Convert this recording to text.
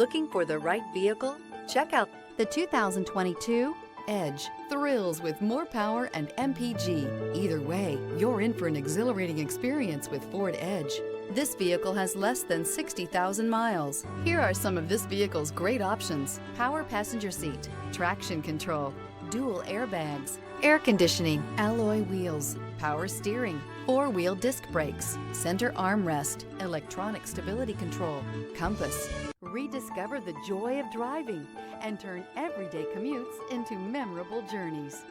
Looking for the right vehicle? Check out the 2022 Edge. Thrills with more power and MPG. Either way, you're in for an exhilarating experience with Ford Edge. This vehicle has less than 60,000 miles. Here are some of this vehicle's great options: power passenger seat, traction control, dual airbags, air conditioning, alloy wheels, power steering, four-wheel disc brakes, center armrest, electronic stability control, compass. Rediscover the joy of driving and turn everyday commutes into memorable journeys.